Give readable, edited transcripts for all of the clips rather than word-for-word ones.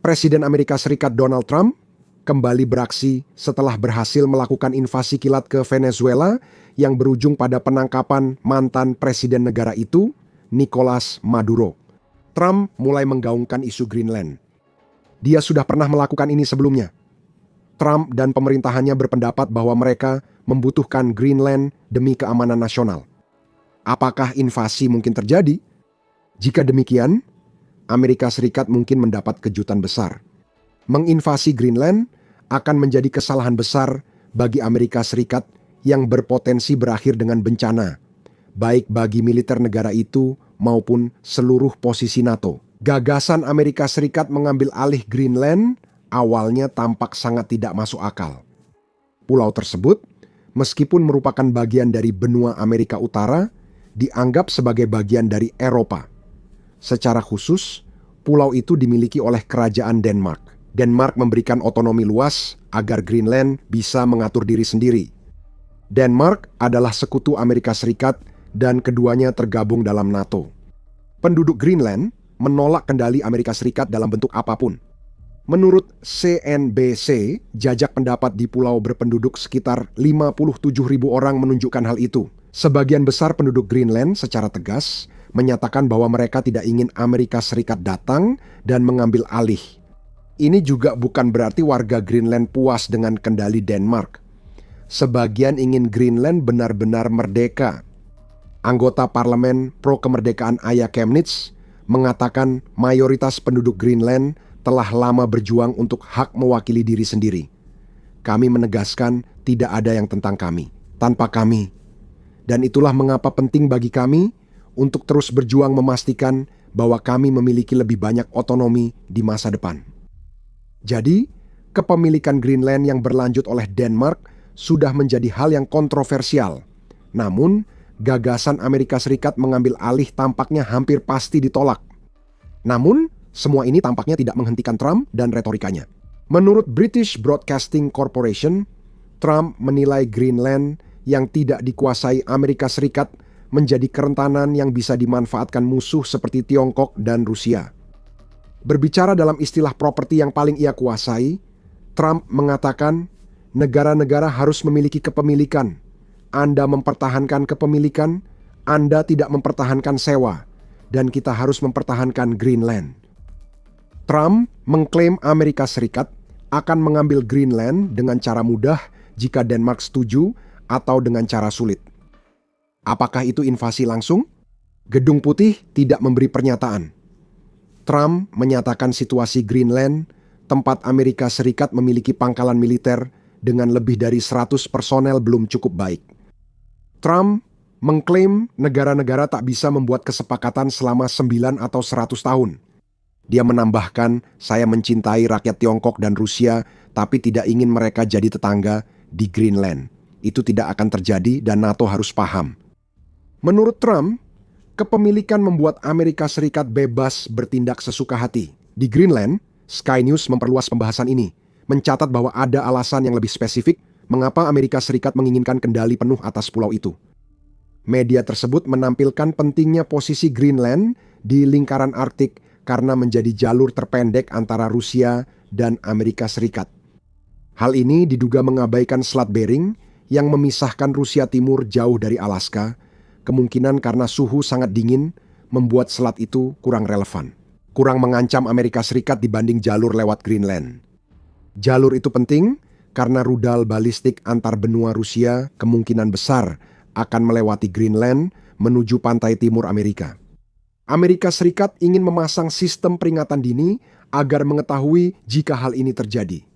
Presiden Amerika Serikat Donald Trump kembali beraksi setelah berhasil melakukan invasi kilat ke Venezuela yang berujung pada penangkapan mantan presiden negara itu, Nicolas Maduro. Trump mulai menggaungkan isu Greenland. Dia sudah pernah melakukan ini sebelumnya. Trump dan pemerintahannya berpendapat bahwa mereka membutuhkan Greenland demi keamanan nasional. Apakah invasi mungkin terjadi? Jika demikian, Amerika Serikat mungkin mendapat kejutan besar. Menginvasi Greenland akan menjadi kesalahan besar bagi Amerika Serikat yang berpotensi berakhir dengan bencana, baik bagi militer negara itu maupun seluruh posisi NATO. Gagasan Amerika Serikat mengambil alih Greenland awalnya tampak sangat tidak masuk akal. Pulau tersebut, meskipun merupakan bagian dari benua Amerika Utara, dianggap sebagai bagian dari Eropa. Secara khusus, pulau itu dimiliki oleh kerajaan Denmark. Denmark memberikan otonomi luas agar Greenland bisa mengatur diri sendiri. Denmark adalah sekutu Amerika Serikat dan keduanya tergabung dalam NATO. Penduduk Greenland menolak kendali Amerika Serikat dalam bentuk apapun. Menurut CNBC, jajak pendapat di pulau berpenduduk sekitar 57.000 orang menunjukkan hal itu. Sebagian besar penduduk Greenland secara tegas menyatakan bahwa mereka tidak ingin Amerika Serikat datang dan mengambil alih. Ini juga bukan berarti warga Greenland puas dengan kendali Denmark. Sebagian ingin Greenland benar-benar merdeka. Anggota parlemen pro-kemerdekaan Aya Chemnitz mengatakan mayoritas penduduk Greenland telah lama berjuang untuk hak mewakili diri sendiri. Kami menegaskan tidak ada yang tentang kami, tanpa kami. Dan itulah mengapa penting bagi kami untuk terus berjuang memastikan bahwa kami memiliki lebih banyak otonomi di masa depan. Jadi, kepemilikan Greenland yang berlanjut oleh Denmark sudah menjadi hal yang kontroversial. Namun, gagasan Amerika Serikat mengambil alih tampaknya hampir pasti ditolak. Namun, semua ini tampaknya tidak menghentikan Trump dan retorikanya. Menurut British Broadcasting Corporation, Trump menilai Greenland yang tidak dikuasai Amerika Serikat menjadi kerentanan yang bisa dimanfaatkan musuh seperti Tiongkok dan Rusia. Berbicara dalam istilah properti yang paling ia kuasai, Trump mengatakan negara-negara harus memiliki kepemilikan. Anda mempertahankan kepemilikan, Anda tidak mempertahankan sewa, dan kita harus mempertahankan Greenland. Trump mengklaim Amerika Serikat akan mengambil Greenland dengan cara mudah jika Denmark setuju atau dengan cara sulit. Apakah itu invasi langsung? Gedung Putih tidak memberi pernyataan. Trump menyatakan situasi Greenland, tempat Amerika Serikat memiliki pangkalan militer dengan lebih dari 100 personel belum cukup baik. Trump mengklaim negara-negara tak bisa membuat kesepakatan selama 9 atau 100 tahun. Dia menambahkan, saya mencintai rakyat Tiongkok dan Rusia, tapi tidak ingin mereka jadi tetangga di Greenland. Itu tidak akan terjadi dan NATO harus paham. Menurut Trump, kepemilikan membuat Amerika Serikat bebas bertindak sesuka hati. Di Greenland, Sky News memperluas pembahasan ini, mencatat bahwa ada alasan yang lebih spesifik mengapa Amerika Serikat menginginkan kendali penuh atas pulau itu. Media tersebut menampilkan pentingnya posisi Greenland di lingkaran Arktik karena menjadi jalur terpendek antara Rusia dan Amerika Serikat. Hal ini diduga mengabaikan Selat Bering yang memisahkan Rusia Timur jauh dari Alaska, kemungkinan karena suhu sangat dingin membuat selat itu kurang relevan. Kurang mengancam Amerika Serikat dibanding jalur lewat Greenland. Jalur itu penting karena rudal balistik antar benua Rusia kemungkinan besar akan melewati Greenland menuju pantai timur Amerika. Amerika Serikat ingin memasang sistem peringatan dini agar mengetahui jika hal ini terjadi.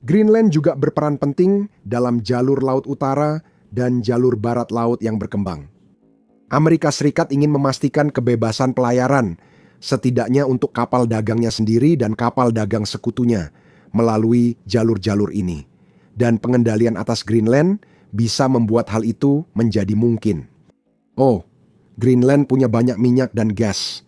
Greenland juga berperan penting dalam jalur Laut Utara dan jalur Barat Laut yang berkembang. Amerika Serikat ingin memastikan kebebasan pelayaran, setidaknya untuk kapal dagangnya sendiri dan kapal dagang sekutunya, melalui jalur-jalur ini. Dan pengendalian atas Greenland bisa membuat hal itu menjadi mungkin. Oh, Greenland punya banyak minyak dan gas.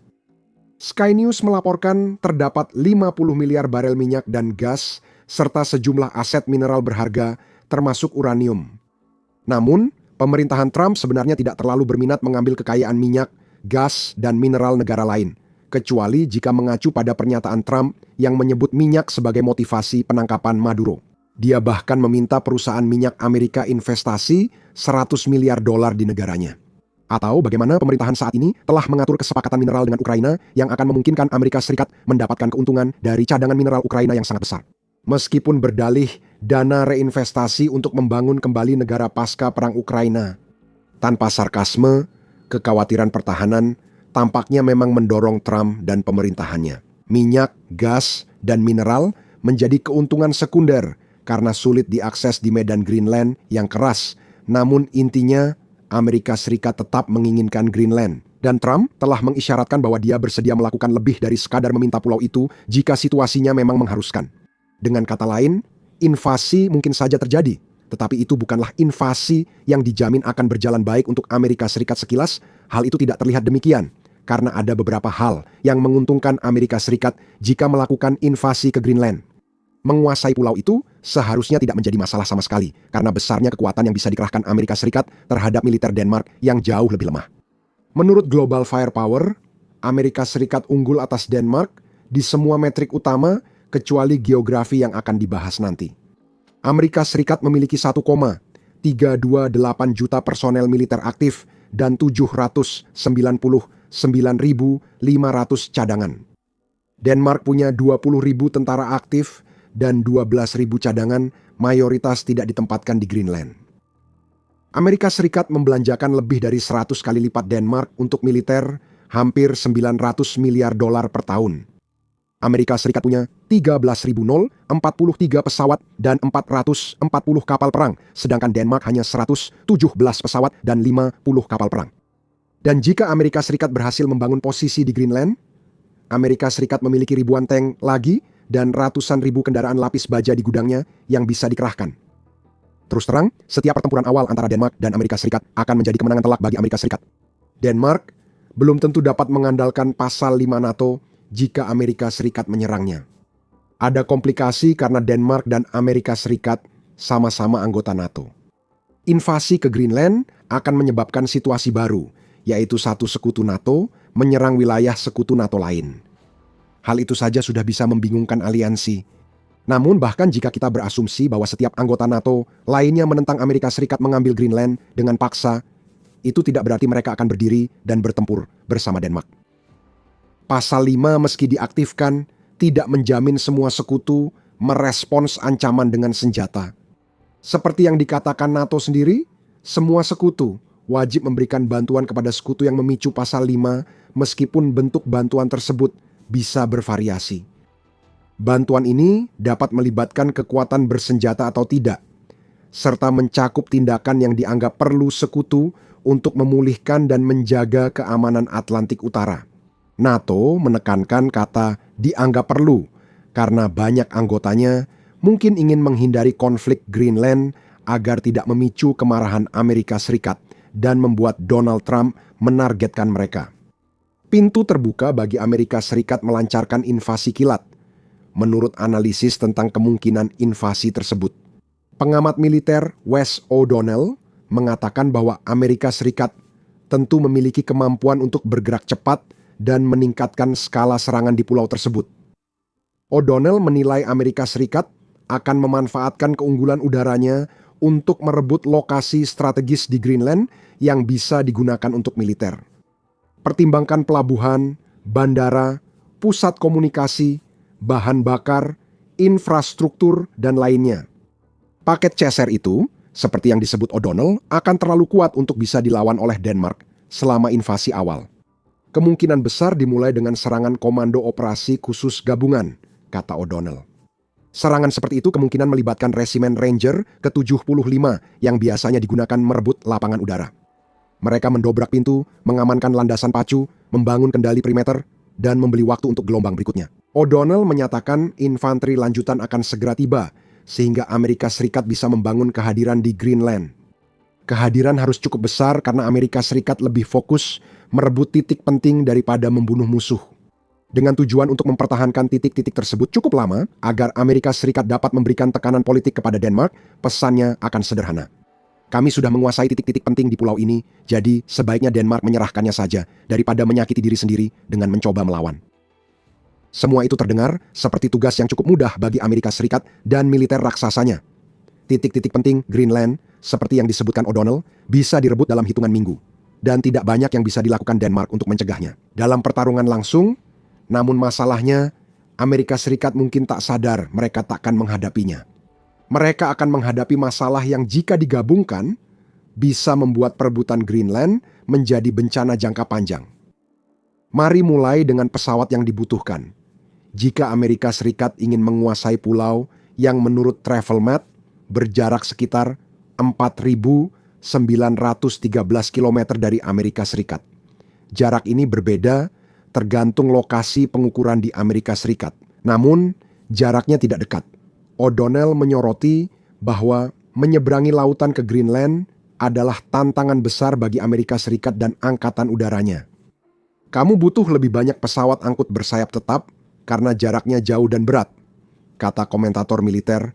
Sky News melaporkan terdapat 50 miliar barel minyak dan gas, serta sejumlah aset mineral berharga, termasuk uranium. Namun, pemerintahan Trump sebenarnya tidak terlalu berminat mengambil kekayaan minyak, gas, dan mineral negara lain, kecuali jika mengacu pada pernyataan Trump yang menyebut minyak sebagai motivasi penangkapan Maduro. Dia bahkan meminta perusahaan minyak Amerika investasi 100 miliar dolar di negaranya. Atau bagaimana pemerintahan saat ini telah mengatur kesepakatan mineral dengan Ukraina yang akan memungkinkan Amerika Serikat mendapatkan keuntungan dari cadangan mineral Ukraina yang sangat besar. Meskipun berdalih dana reinvestasi untuk membangun kembali negara pasca perang Ukraina. Tanpa sarkasme, kekhawatiran pertahanan tampaknya memang mendorong Trump dan pemerintahannya. Minyak, gas, dan mineral menjadi keuntungan sekunder karena sulit diakses di medan Greenland yang keras. Namun intinya, Amerika Serikat tetap menginginkan Greenland. Dan Trump telah mengisyaratkan bahwa dia bersedia melakukan lebih dari sekadar meminta pulau itu jika situasinya memang mengharuskan. Dengan kata lain, invasi mungkin saja terjadi, tetapi itu bukanlah invasi yang dijamin akan berjalan baik untuk Amerika Serikat sekilas. Hal itu tidak terlihat demikian, karena ada beberapa hal yang menguntungkan Amerika Serikat jika melakukan invasi ke Greenland. Menguasai pulau itu seharusnya tidak menjadi masalah sama sekali, karena besarnya kekuatan yang bisa dikerahkan Amerika Serikat terhadap militer Denmark yang jauh lebih lemah. Menurut Global Firepower, Amerika Serikat unggul atas Denmark di semua metrik utama kecuali geografi yang akan dibahas nanti. Amerika Serikat memiliki 1,328 juta personel militer aktif dan 799.500 cadangan. Denmark punya 20.000 tentara aktif dan 12.000 cadangan, mayoritas tidak ditempatkan di Greenland. Amerika Serikat membelanjakan lebih dari 100 kali lipat Denmark untuk militer, hampir 900 miliar dolar per tahun. Amerika Serikat punya 13.043 pesawat dan 440 kapal perang, sedangkan Denmark hanya 117 pesawat dan 50 kapal perang. Dan jika Amerika Serikat berhasil membangun posisi di Greenland, Amerika Serikat memiliki ribuan tank lagi dan ratusan ribu kendaraan lapis baja di gudangnya yang bisa dikerahkan. Terus terang, setiap pertempuran awal antara Denmark dan Amerika Serikat akan menjadi kemenangan telak bagi Amerika Serikat. Denmark belum tentu dapat mengandalkan pasal 5 NATO jika Amerika Serikat menyerangnya. Ada komplikasi karena Denmark dan Amerika Serikat sama-sama anggota NATO. Invasi ke Greenland akan menyebabkan situasi baru, yaitu satu sekutu NATO menyerang wilayah sekutu NATO lain. Hal itu saja sudah bisa membingungkan aliansi. Namun bahkan jika kita berasumsi bahwa setiap anggota NATO lainnya menentang Amerika Serikat mengambil Greenland dengan paksa, itu tidak berarti mereka akan berdiri dan bertempur bersama Denmark. Pasal 5 meski diaktifkan, tidak menjamin semua sekutu merespons ancaman dengan senjata. Seperti yang dikatakan NATO sendiri, semua sekutu wajib memberikan bantuan kepada sekutu yang memicu pasal 5 meskipun bentuk bantuan tersebut bisa bervariasi. Bantuan ini dapat melibatkan kekuatan bersenjata atau tidak, serta mencakup tindakan yang dianggap perlu sekutu untuk memulihkan dan menjaga keamanan Atlantik Utara. NATO menekankan kata dianggap perlu karena banyak anggotanya mungkin ingin menghindari konflik Greenland agar tidak memicu kemarahan Amerika Serikat dan membuat Donald Trump menargetkan mereka. Pintu terbuka bagi Amerika Serikat melancarkan invasi kilat, menurut analisis tentang kemungkinan invasi tersebut. Pengamat militer Wes O'Donnell mengatakan bahwa Amerika Serikat tentu memiliki kemampuan untuk bergerak cepat dan meningkatkan skala serangan di pulau tersebut. O'Donnell menilai Amerika Serikat akan memanfaatkan keunggulan udaranya untuk merebut lokasi strategis di Greenland yang bisa digunakan untuk militer. Pertimbangkan pelabuhan, bandara, pusat komunikasi, bahan bakar, infrastruktur, dan lainnya. Paket CSR itu, seperti yang disebut O'Donnell, akan terlalu kuat untuk bisa dilawan oleh Denmark selama invasi awal. Kemungkinan besar dimulai dengan serangan komando operasi khusus gabungan, kata O'Donnell. Serangan seperti itu kemungkinan melibatkan resimen Ranger ke-75 yang biasanya digunakan merebut lapangan udara. Mereka mendobrak pintu, mengamankan landasan pacu, membangun kendali perimeter, dan membeli waktu untuk gelombang berikutnya. O'Donnell menyatakan infanteri lanjutan akan segera tiba, sehingga Amerika Serikat bisa membangun kehadiran di Greenland. Kehadiran harus cukup besar karena Amerika Serikat lebih fokus merebut titik penting daripada membunuh musuh. Dengan tujuan untuk mempertahankan titik-titik tersebut cukup lama, agar Amerika Serikat dapat memberikan tekanan politik kepada Denmark, pesannya akan sederhana. Kami sudah menguasai titik-titik penting di pulau ini, jadi sebaiknya Denmark menyerahkannya saja daripada menyakiti diri sendiri dengan mencoba melawan. Semua itu terdengar seperti tugas yang cukup mudah bagi Amerika Serikat dan militer raksasanya. Titik-titik penting Greenland, seperti yang disebutkan O'Donnell, bisa direbut dalam hitungan minggu. Dan tidak banyak yang bisa dilakukan Denmark untuk mencegahnya. Dalam pertarungan langsung, namun masalahnya, Amerika Serikat mungkin tak sadar mereka takkan menghadapinya. Mereka akan menghadapi masalah yang jika digabungkan, bisa membuat perebutan Greenland menjadi bencana jangka panjang. Mari mulai dengan pesawat yang dibutuhkan. Jika Amerika Serikat ingin menguasai pulau yang menurut Travelmat berjarak sekitar 4.913 km dari Amerika Serikat. Jarak ini berbeda tergantung lokasi pengukuran di Amerika Serikat. Namun, jaraknya tidak dekat. O'Donnell menyoroti bahwa menyeberangi lautan ke Greenland adalah tantangan besar bagi Amerika Serikat dan angkatan udaranya. Kamu butuh lebih banyak pesawat angkut bersayap tetap karena jaraknya jauh dan berat, kata komentator militer,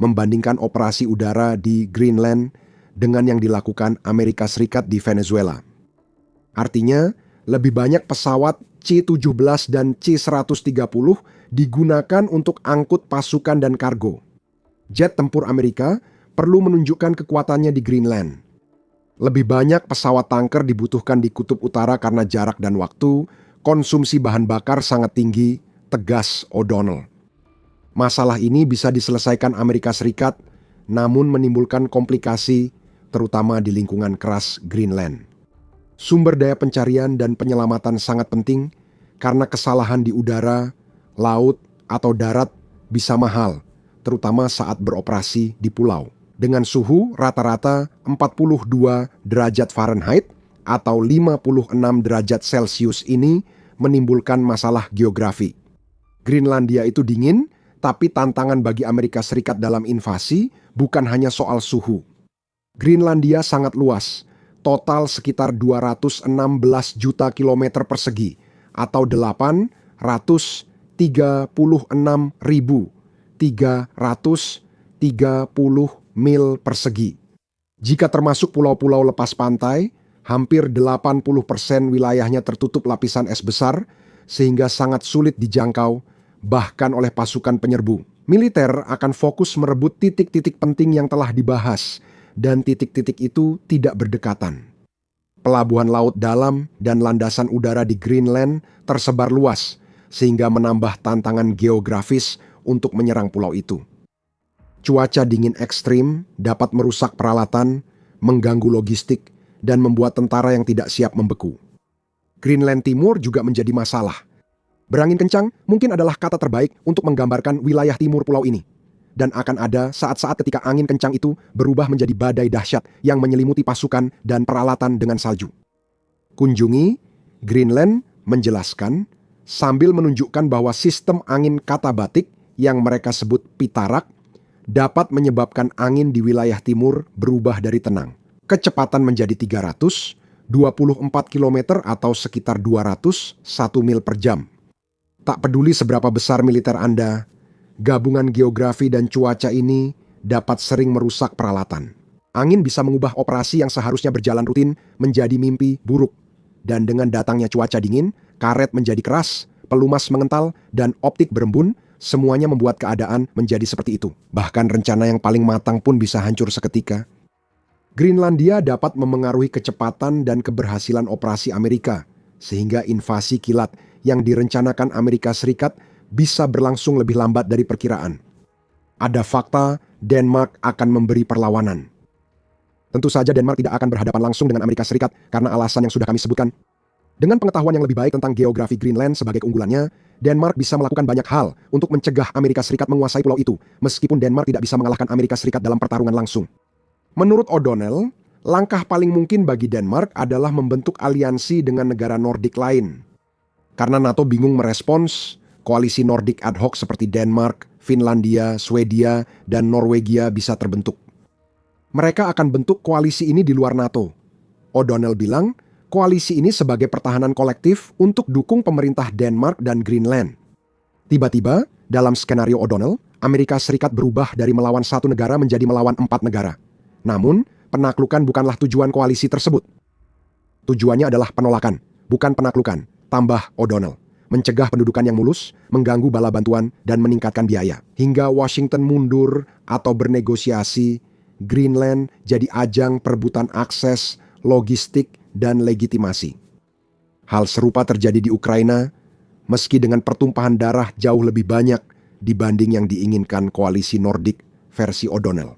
membandingkan operasi udara di Greenland dengan yang dilakukan Amerika Serikat di Venezuela. Artinya, lebih banyak pesawat C-17 dan C-130 digunakan untuk angkut pasukan dan kargo. Jet tempur Amerika perlu menunjukkan kekuatannya di Greenland. Lebih banyak pesawat tanker dibutuhkan di Kutub Utara karena jarak dan waktu, konsumsi bahan bakar sangat tinggi, tegas O'Donnell. Masalah ini bisa diselesaikan Amerika Serikat, namun menimbulkan komplikasi, terutama di lingkungan keras Greenland. Sumber daya pencarian dan penyelamatan sangat penting, karena kesalahan di udara, laut, atau darat bisa mahal, terutama saat beroperasi di pulau. Dengan suhu rata-rata 42 derajat Fahrenheit atau 56 derajat Celcius ini menimbulkan masalah geografi. Grenlandia itu dingin, tapi tantangan bagi Amerika Serikat dalam invasi bukan hanya soal suhu. Grenlandia sangat luas, total sekitar 216 juta kilometer persegi atau 836.330 mil persegi. Jika termasuk pulau-pulau lepas pantai, hampir 80% wilayahnya tertutup lapisan es besar, sehingga sangat sulit dijangkau, bahkan oleh pasukan penyerbu. Militer akan fokus merebut titik-titik penting yang telah dibahas, dan titik-titik itu tidak berdekatan. Pelabuhan laut dalam dan landasan udara di Greenland tersebar luas, sehingga menambah tantangan geografis untuk menyerang pulau itu. Cuaca dingin ekstrim dapat merusak peralatan, mengganggu logistik, dan membuat tentara yang tidak siap membeku. Greenland Timur juga menjadi masalah. Berangin kencang mungkin adalah kata terbaik untuk menggambarkan wilayah timur pulau ini. Dan akan ada saat-saat ketika angin kencang itu berubah menjadi badai dahsyat yang menyelimuti pasukan dan peralatan dengan salju. Kunjungi, Greenland menjelaskan sambil menunjukkan bahwa sistem angin katabatik yang mereka sebut pitarak dapat menyebabkan angin di wilayah timur berubah dari tenang. Kecepatan menjadi 324 km atau sekitar 201 mil per jam. Tak peduli seberapa besar militer Anda, gabungan geografi dan cuaca ini dapat sering merusak peralatan. Angin bisa mengubah operasi yang seharusnya berjalan rutin menjadi mimpi buruk. Dan dengan datangnya cuaca dingin, karet menjadi keras, pelumas mengental, dan optik berembun, semuanya membuat keadaan menjadi seperti itu. Bahkan rencana yang paling matang pun bisa hancur seketika. Grenlandia dapat memengaruhi kecepatan dan keberhasilan operasi Amerika, sehingga invasi kilat yang direncanakan Amerika Serikat bisa berlangsung lebih lambat dari perkiraan. Ada fakta Denmark akan memberi perlawanan. Tentu saja Denmark tidak akan berhadapan langsung dengan Amerika Serikat karena alasan yang sudah kami sebutkan. Dengan pengetahuan yang lebih baik tentang geografi Greenland sebagai keunggulannya, Denmark bisa melakukan banyak hal untuk mencegah Amerika Serikat menguasai pulau itu, meskipun Denmark tidak bisa mengalahkan Amerika Serikat dalam pertarungan langsung. Menurut O'Donnell, langkah paling mungkin bagi Denmark adalah membentuk aliansi dengan negara Nordik lain. Karena NATO bingung merespons, koalisi Nordik ad hoc seperti Denmark, Finlandia, Swedia, dan Norwegia bisa terbentuk. Mereka akan bentuk koalisi ini di luar NATO. O'Donnell bilang, koalisi ini sebagai pertahanan kolektif untuk dukung pemerintah Denmark dan Greenland. Tiba-tiba, dalam skenario O'Donnell, Amerika Serikat berubah dari melawan satu negara menjadi melawan 4 negara. Namun, penaklukan bukanlah tujuan koalisi tersebut. Tujuannya adalah penolakan, bukan penaklukan, tambah O'Donnell. Mencegah pendudukan yang mulus, mengganggu bala bantuan, dan meningkatkan biaya. Hingga Washington mundur atau bernegosiasi, Greenland jadi ajang perebutan akses, logistik, dan legitimasi. Hal serupa terjadi di Ukraina, meski dengan pertumpahan darah jauh lebih banyak dibanding yang diinginkan koalisi Nordik versi O'Donnell.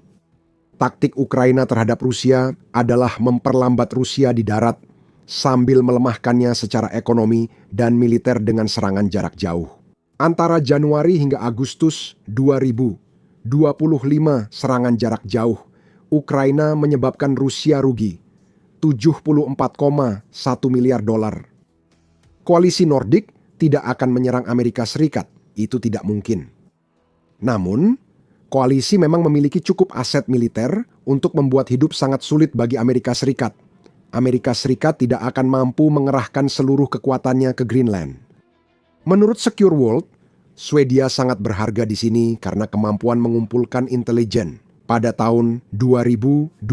Taktik Ukraina terhadap Rusia adalah memperlambat Rusia di darat sambil melemahkannya secara ekonomi dan militer dengan serangan jarak jauh. Antara Januari hingga Agustus 2025 serangan jarak jauh, Ukraina menyebabkan Rusia rugi 74,1 miliar dolar. Koalisi Nordik tidak akan menyerang Amerika Serikat, itu tidak mungkin. Namun, koalisi memang memiliki cukup aset militer untuk membuat hidup sangat sulit bagi Amerika Serikat. Amerika Serikat tidak akan mampu mengerahkan seluruh kekuatannya ke Greenland. Menurut Secure World, Swedia sangat berharga di sini karena kemampuan mengumpulkan intelijen. Pada tahun 2022,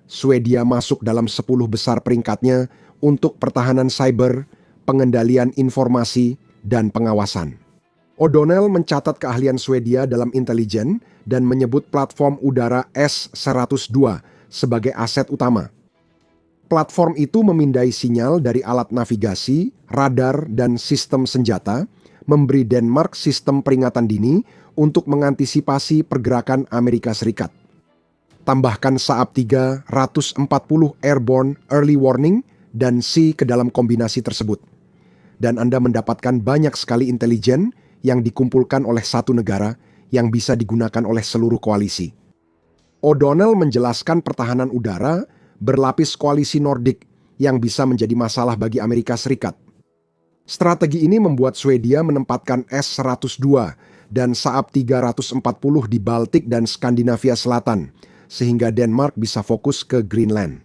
Swedia masuk dalam 10 besar peringkatnya untuk pertahanan cyber, pengendalian informasi, dan pengawasan. O'Donnell mencatat keahlian Swedia dalam intelijen dan menyebut platform udara S-102 sebagai aset utama. Platform itu memindai sinyal dari alat navigasi, radar, dan sistem senjata, memberi Denmark sistem peringatan dini untuk mengantisipasi pergerakan Amerika Serikat. Tambahkan Saab 340 Airborne Early Warning dan Sea ke dalam kombinasi tersebut. Dan Anda mendapatkan banyak sekali intelijen yang dikumpulkan oleh satu negara yang bisa digunakan oleh seluruh koalisi. O'Donnell menjelaskan pertahanan udara berlapis koalisi Nordik yang bisa menjadi masalah bagi Amerika Serikat. Strategi ini membuat Swedia menempatkan S-102 dan Saab 340 di Baltik dan Skandinavia Selatan, sehingga Denmark bisa fokus ke Greenland.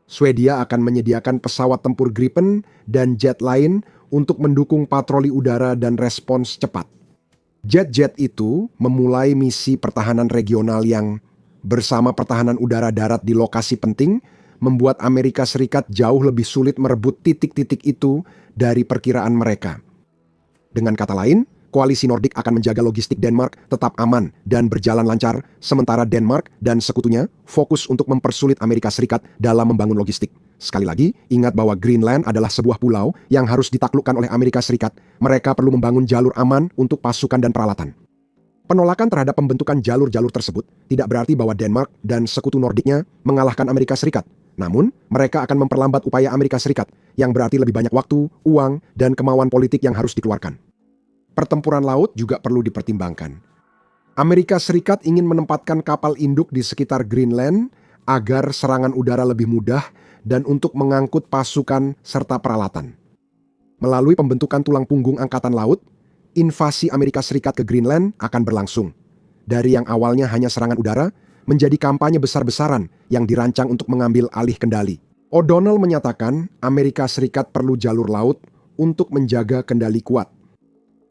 Swedia akan menyediakan pesawat tempur Gripen dan jet lain untuk mendukung patroli udara dan respons cepat. Jet-jet itu memulai misi pertahanan regional yang bersama pertahanan udara darat di lokasi penting, membuat Amerika Serikat jauh lebih sulit merebut titik-titik itu dari perkiraan mereka. Dengan kata lain, koalisi Nordik akan menjaga logistik Denmark tetap aman dan berjalan lancar, sementara Denmark dan sekutunya fokus untuk mempersulit Amerika Serikat dalam membangun logistik. Sekali lagi, ingat bahwa Greenland adalah sebuah pulau yang harus ditaklukkan oleh Amerika Serikat. Mereka perlu membangun jalur aman untuk pasukan dan peralatan. Penolakan terhadap pembentukan jalur-jalur tersebut tidak berarti bahwa Denmark dan sekutu Nordiknya mengalahkan Amerika Serikat. Namun, mereka akan memperlambat upaya Amerika Serikat, yang berarti lebih banyak waktu, uang, dan kemauan politik yang harus dikeluarkan. Pertempuran laut juga perlu dipertimbangkan. Amerika Serikat ingin menempatkan kapal induk di sekitar Greenland agar serangan udara lebih mudah dan untuk mengangkut pasukan serta peralatan. Melalui pembentukan tulang punggung Angkatan Laut, invasi Amerika Serikat ke Greenland akan berlangsung. Dari yang awalnya hanya serangan udara, menjadi kampanye besar-besaran yang dirancang untuk mengambil alih kendali. O'Donnell menyatakan Amerika Serikat perlu jalur laut untuk menjaga kendali kuat.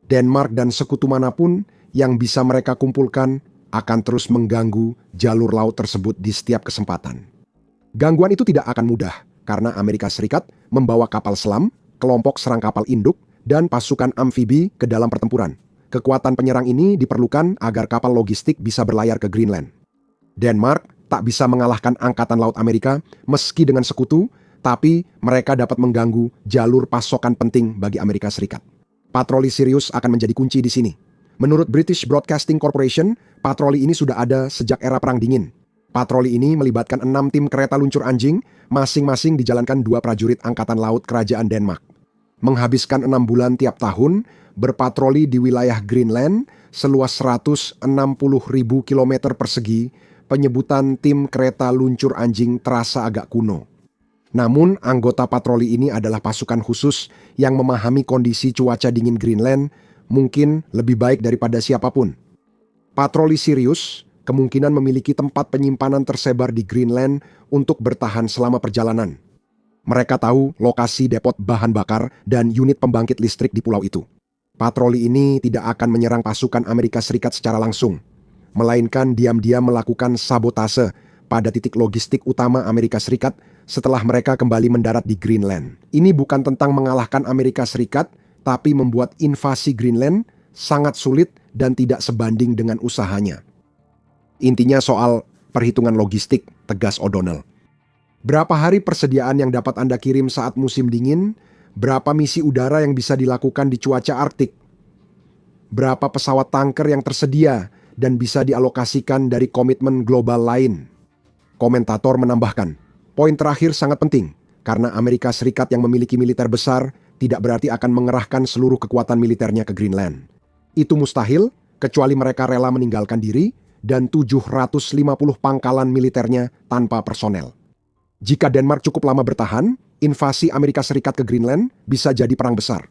Denmark dan sekutu manapun yang bisa mereka kumpulkan akan terus mengganggu jalur laut tersebut di setiap kesempatan. Gangguan itu tidak akan mudah karena Amerika Serikat membawa kapal selam, kelompok serang kapal induk, dan pasukan amfibi ke dalam pertempuran. Kekuatan penyerang ini diperlukan agar kapal logistik bisa berlayar ke Greenland. Denmark tak bisa mengalahkan Angkatan Laut Amerika meski dengan sekutu, tapi mereka dapat mengganggu jalur pasokan penting bagi Amerika Serikat. Patroli Sirius akan menjadi kunci di sini. Menurut British Broadcasting Corporation, patroli ini sudah ada sejak era Perang Dingin. Patroli ini melibatkan 6 tim kereta luncur anjing, masing-masing dijalankan 2 prajurit Angkatan Laut Kerajaan Denmark. Menghabiskan 6 bulan tiap tahun, berpatroli di wilayah Greenland seluas 160.000 km persegi, penyebutan tim kereta luncur anjing terasa agak kuno. Namun, anggota patroli ini adalah pasukan khusus yang memahami kondisi cuaca dingin Greenland, mungkin lebih baik daripada siapapun. Patroli Sirius kemungkinan memiliki tempat penyimpanan tersebar di Greenland untuk bertahan selama perjalanan. Mereka tahu lokasi depot bahan bakar dan unit pembangkit listrik di pulau itu. Patroli ini tidak akan menyerang pasukan Amerika Serikat secara langsung, melainkan diam-diam melakukan sabotase pada titik logistik utama Amerika Serikat setelah mereka kembali mendarat di Greenland. Ini bukan tentang mengalahkan Amerika Serikat, tapi membuat invasi Greenland sangat sulit dan tidak sebanding dengan usahanya. Intinya soal perhitungan logistik, tegas O'Donnell. Berapa hari persediaan yang dapat Anda kirim saat musim dingin? Berapa misi udara yang bisa dilakukan di cuaca Arktik? Berapa pesawat tanker yang tersedia dan bisa dialokasikan dari komitmen global lain? Komentator menambahkan, poin terakhir sangat penting, karena Amerika Serikat yang memiliki militer besar tidak berarti akan mengerahkan seluruh kekuatan militernya ke Greenland. Itu mustahil, kecuali mereka rela meninggalkan diri dan 750 pangkalan militernya tanpa personel. Jika Denmark cukup lama bertahan, invasi Amerika Serikat ke Greenland bisa jadi perang besar.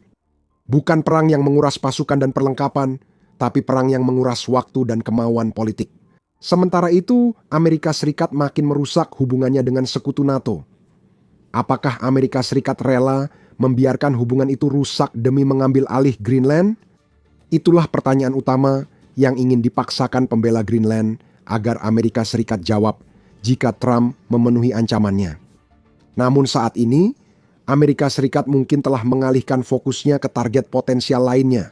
Bukan perang yang menguras pasukan dan perlengkapan, tapi perang yang menguras waktu dan kemauan politik. Sementara itu, Amerika Serikat makin merusak hubungannya dengan sekutu NATO. Apakah Amerika Serikat rela membiarkan hubungan itu rusak demi mengambil alih Greenland? Itulah pertanyaan utama yang ingin dipaksakan pembela Greenland agar Amerika Serikat jawab jika Trump memenuhi ancamannya. Namun saat ini, Amerika Serikat mungkin telah mengalihkan fokusnya ke target potensial lainnya.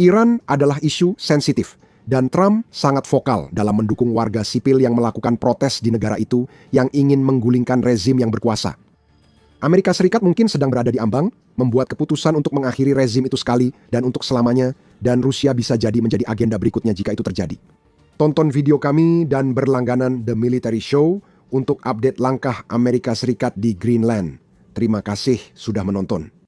Iran adalah isu sensitif, dan Trump sangat vokal dalam mendukung warga sipil yang melakukan protes di negara itu yang ingin menggulingkan rezim yang berkuasa. Amerika Serikat mungkin sedang berada di ambang, membuat keputusan untuk mengakhiri rezim itu sekali dan untuk selamanya, dan Rusia bisa jadi menjadi agenda berikutnya jika itu terjadi. Tonton video kami dan berlangganan The Military Show untuk update langkah Amerika Serikat di Greenland. Terima kasih sudah menonton.